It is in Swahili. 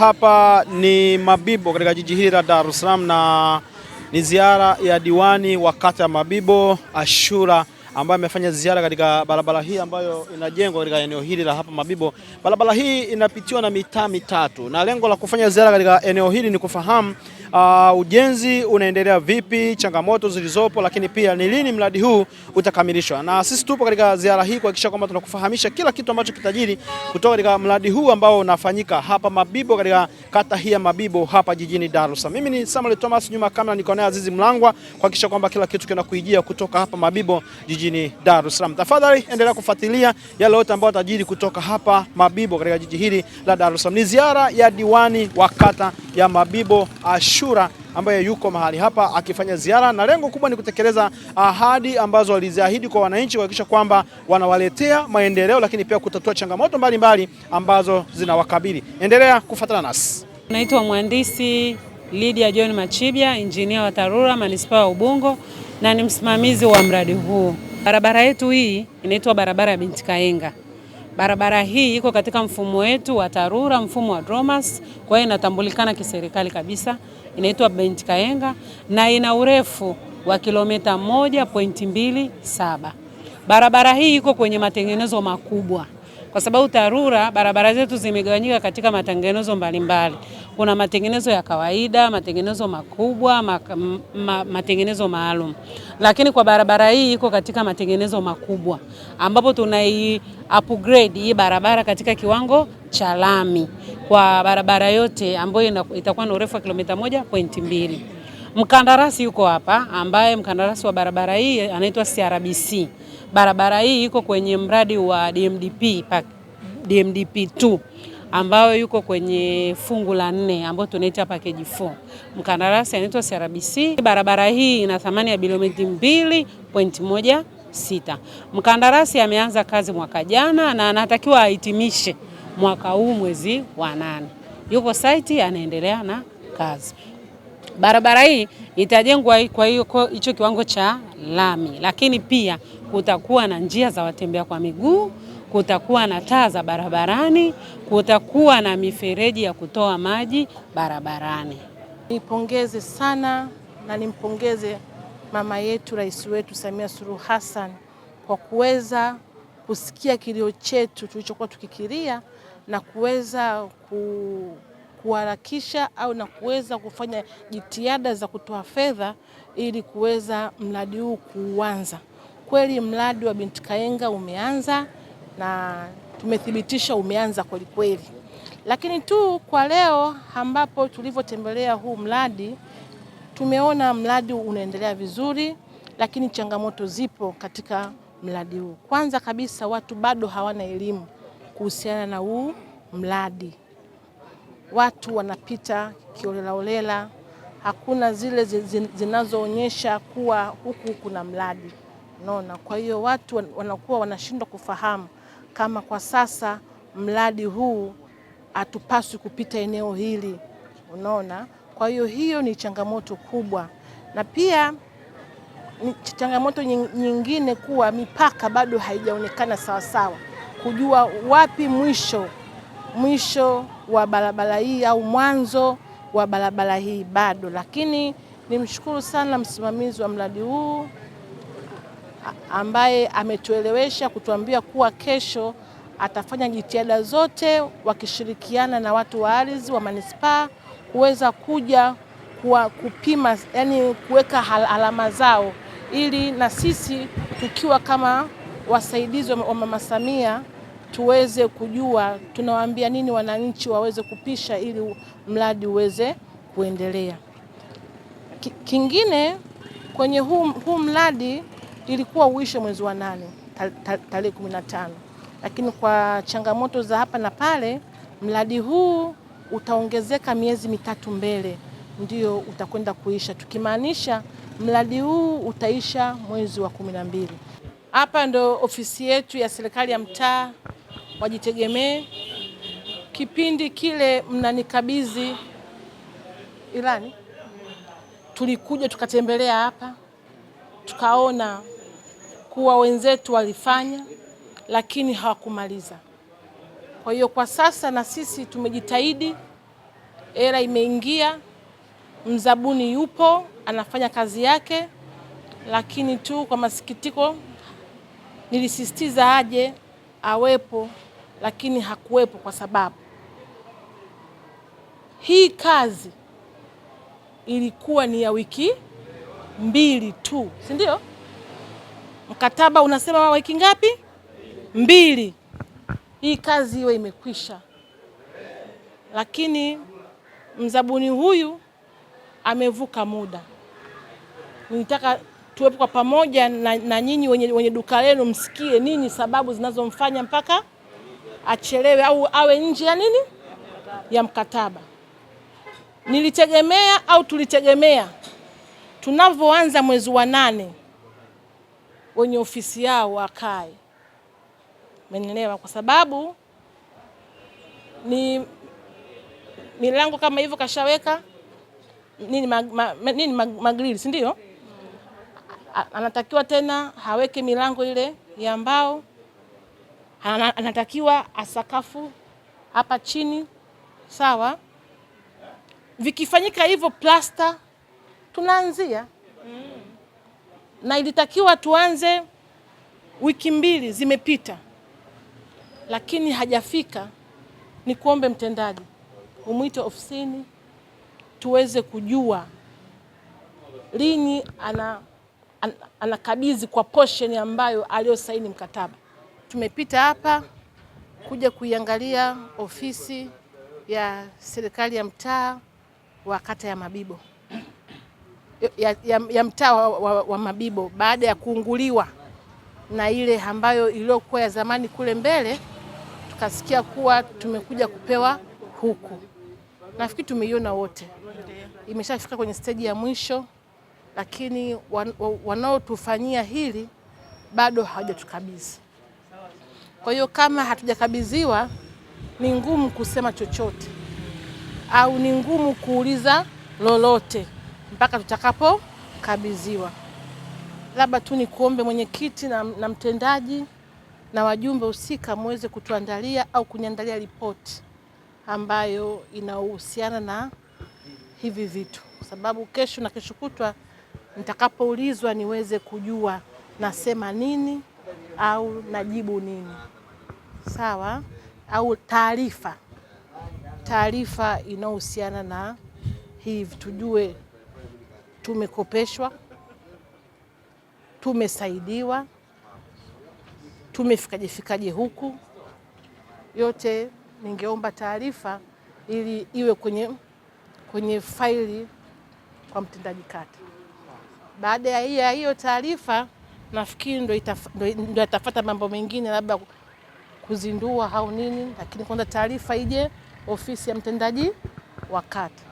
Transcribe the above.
Hapa ni Mabibo katika jiji hili la Dar es Salaam, na ni ziara ya diwani wa kata ya Mabibo Ashura ambaye amefanya ziara katika barabara hii ambayo inajengwa katika eneo hili la hapa Mabibo. Barabara hii inapitiwa na mitaa mitatu, na lengo la kufanya ziara katika eneo hili ni kufahamu ujenzi unaendelea vipi, changamoto zilizopo, lakini pia ni lini mradi huu utakamilishwa. Na sisi tupo katika ziara hii kuhakikisha kwamba tunakufahamisha kila kitu ambacho kitajiri kutoka katika mradi huu ambao unafanyika hapa Mabibo katika kata hii ya Mabibo hapa jijini Dar es Salaam. Mimi ni Samuel Thomas, nyuma kamera niko na Azizi Mlangwa kuhakikisha kwamba kila kitu kinakuijia kutoka hapa Mabibo jijini Dar es Salaam. Tafadhali endelea kufuatilia yale yote ambayo yatajiri kutoka hapa Mabibo katika jiji hili la Dar es Salaam. Ni ziara ya diwani wa kata ya Mabibo Ashura ambaye yuko mahali hapa akifanya ziara, na lengo kubwa ni kutekeleza ahadi ambazo waliziahidi kwa wananchi, kuhakikisha kwamba wanawaletea maendeleo, lakini pia kutatua changamoto mbalimbali ambazo zinawakabili. Endelea kufuatana nasi. Naitwa Mhandisi Lydia John Machibia, injinia wa TARURA Manispaa ya Ubungo, na ni msimamizi wa mradi huu. Barabara yetu hii inaitwa barabara ya Binti Kaenga. Barabara hii iko katika mfumo wetu wa TARURA, mfumo wa DROMAS, kwa hiyo inatambulikana kiserikali kabisa. Inaitwa Binti Kaenga na ina urefu wa kilomita 1.27. Barabara hii iko kwenye matengenezo makubwa, kwa sababu TARURA barabara zetu zimegawanyika katika matengenezo mbalimbali. Kuna matengenezo ya kawaida, matengenezo makubwa, matengenezo maalum. Lakini kwa barabara hii iko katika matengenezo makubwa, ambapo tunai upgrade hii barabara katika kiwango cha lami kwa barabara yote ambayo itakuwa na urefu wa kilomita 1.2. Mkandarasi yuko hapa, ambaye mkandarasi wa barabara hii anaitwa CRBC. Barabara hii iko kwenye mradi wa DMDP 2 ambayo yuko kwenye fungu la 4 ambayo tunaita package 4. Mkandarasi anaitwa CRBC. Barabara hii ina thamani ya bilioni 2.16. Mkandarasi ameanza kazi mwaka jana na anatakiwa ahitimishe mwaka huu mwezi wa 8. Yuko site anaendelea na kazi. Barabara hii itajengwa kwa hicho kiwango cha lami, lakini pia kutakuwa na njia za watembea kwa miguu, kutakuwa na taa za barabarani, kutakuwa na mifereji ya kutoa maji barabarani. Nipongeze sana na nimpongeze mama yetu, rais wetu Samia Suluhu Hassan kwa kuweza kusikia kilio chetu tulichokuwa tukikilia na kuweza kuharakisha au na kuweza kufanya jitihada za kutoa fedha ili kuweza mradi huu kuanza. Kweli mradi wa Binti Kaenga umeanza na tumethibitisha umeanza kweli kweli. Lakini tu kwa leo ambapo tulivyotembelea huu mradi, tumeona mradi unaendelea vizuri, lakini changamoto zipo katika mradi huu. Kwanza kabisa, watu bado hawana elimu kuhusiana na huu mradi. Watu wanapita kiolelaolela, hakuna zile zinazoonyesha kuwa huku kuna mradi. Unaona, kwa hiyo watu wanakuwa wanashindwa kufahamu kama kwa sasa mradi huu hatupaswi kupita eneo hili. Unaona, kwa hiyo hiyo ni changamoto kubwa, na pia changamoto nyingine kuwa mipaka bado haijaonekana sawa sawa, kujua wapi mwisho wa barabara hii au mwanzo wa barabara hii bado. Lakini nimshukuru sana msimamizi wa mradi huu ambaye ametuelewesha kutuambia kuwa kesho atafanya jitihada zote wakishirikiana na watu wa ardhi wa manispaa kuweza kuja kupima, yani kuweka alama zao, ili na sisi tukiwa kama wasaidizi wa Mama Samia tuweze kujua tunawaambia nini wananchi waweze kupisha ili mradi uweze kuendelea. Kingine kwenye huu mradi ilikuwa uishe mwezi wa 8 tarehe 15, lakini kwa changamoto za hapa na pale mradi huu utaongezeka miezi 3 mbele ndio utakwenda kuisha, tukimaanisha mradi huu utaisha mwezi wa 12. Hapa ndo ofisi yetu ya serikali ya mtaa Wajitegemee. Kipindi kile mnanikabidhi ilani, tulikuja tukatembelea hapa, tukaona kuwa wenzetu walifanya lakini hawakumaliza. Kwa hiyo kwa sasa na sisi tumejitahidi hela imeingia, mzabuni yupo anafanya kazi yake, lakini tu kwa masikitiko nilisisitiza aje awepo, lakini hakuwepo kwa sababu hii kazi ilikuwa ni ya wiki 2 tu, si ndio? Mkataba unasema wiki ngapi? 2. Hii kazi hiyo imekwisha, lakini mzabuni huyu amevuka muda. Nitaka tuwepo kwa pamoja na nyinyi wenye duka lenu, msikie nini sababu zinazomfanya mpaka achelewe au awe nje ya nini, ya mkataba. Nilitegemea au tulitegemea tunavyoanza mwezi wa 8 wenye ofisi yao wakae, umenielewa? Kwa sababu ni milango kama hivyo kashaweka nini magrili, si ndio? Anatakiwa tena haweke milango ile ya mbao, anatakiwa asakafu hapa chini, sawa? Vikifanyika hivyo plasta tunaanzia na ilitakiwa tuanze wiki 2 zimepita, lakini hajafika. Ni kuombe mtendaji umwite ofisini tuweze kujua lini anakabidhi kwa portion ambayo aliyosaini mkataba. Tumepita hapa kuja kuiangalia ofisi ya serikali ya mtaa wa kata ya Mabibo, ya mtaa wa Mabibo, baada ya kuunguliwa na ile ambayo iliyokuwa ya zamani kule mbele, tukasikia kuwa tumekuja kupewa huku. Nafikiri tumeiona wote, imeshafika kwenye stage ya mwisho, lakini wanaotufanyia hili bado hawajatukabidhi. Kwa hiyo kama hatujakabidhiwa, ni ngumu kusema chochote au ni ngumu kuuliza lolote mpaka tutakapokabidhiwa. Labda tu ni kuombe mwenyekiti na mtendaji na wajumbe husika muweze kutuandalia au kuniandalia ripoti ambayo inahusiana na hivi vitu, kwa sababu kesho na kesho kutwa nitakapoulizwa niweze kujua nasema nini au najibu nini, sawa? Au taarifa inayohusiana na hivi, tujue tumekopeshwa, tumesaidiwa, tumefikaje huku. Yote ningeomba taarifa ili iwe kwenye faili kwa mtendaji kata. Baada ya hiyo taarifa, nafikiri ndio atafuata mambo mengine, labda kuzindua au nini, lakini kwanza taarifa ije ofisi ya mtendaji wa kata.